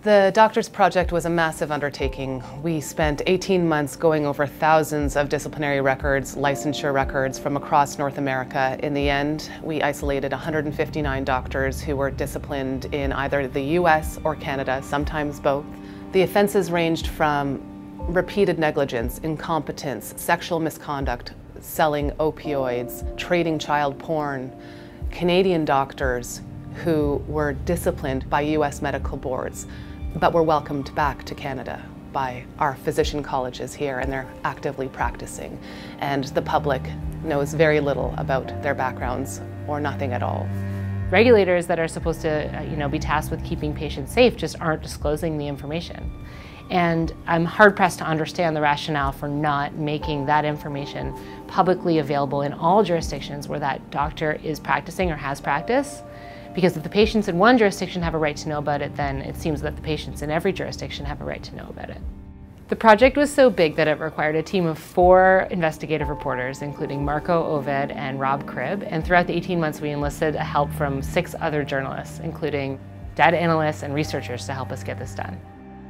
The Doctors Project was a massive undertaking. We spent 18 months going over thousands of disciplinary records, licensure records from across North America. In the end, we isolated 159 doctors who were disciplined in either the US or Canada, sometimes both. The offenses ranged from repeated negligence, incompetence, sexual misconduct, selling opioids, trading child porn. Canadian doctors who were disciplined by US medical boards, but were welcomed back to Canada by our physician colleges here, and they're actively practicing. And the public knows very little about their backgrounds, or nothing at all. Regulators that are supposed to be tasked with keeping patients safe just aren't disclosing the information. And I'm hard-pressed to understand the rationale for not making that information publicly available in all jurisdictions where that doctor is practicing or has practiced. Because if the patients in one jurisdiction have a right to know about it, then it seems that the patients in every jurisdiction have a right to know about it. The project was so big that it required a team of 4 investigative reporters, including Marco Ovid and Rob Cribb, and throughout the 18 months we enlisted help from 6 other journalists, including data analysts and researchers to help us get this done.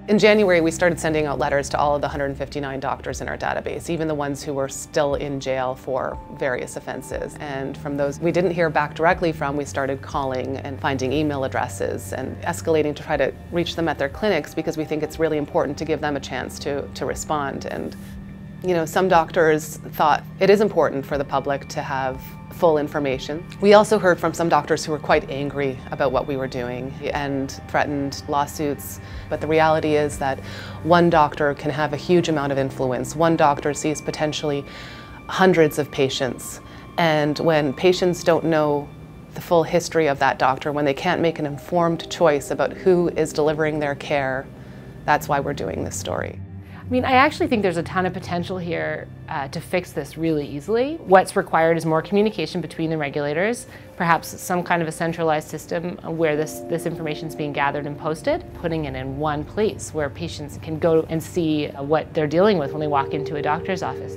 In January, we started sending out letters to all of the 159 doctors in our database, even the ones who were still in jail for various offenses. And from those we didn't hear back directly from, we started calling and finding email addresses and escalating to try to reach them at their clinics, because we think it's really important to give them a chance to respond. And some doctors thought it is important for the public to have full information. We also heard from some doctors who were quite angry about what we were doing and threatened lawsuits. But the reality is that one doctor can have a huge amount of influence. One doctor sees potentially hundreds of patients. And when patients don't know the full history of that doctor, when they can't make an informed choice about who is delivering their care, that's why we're doing this story. I actually think there's a ton of potential here to fix this really easily. What's required is more communication between the regulators, perhaps some kind of a centralized system where this information is being gathered and posted, putting it in one place where patients can go and see what they're dealing with when they walk into a doctor's office.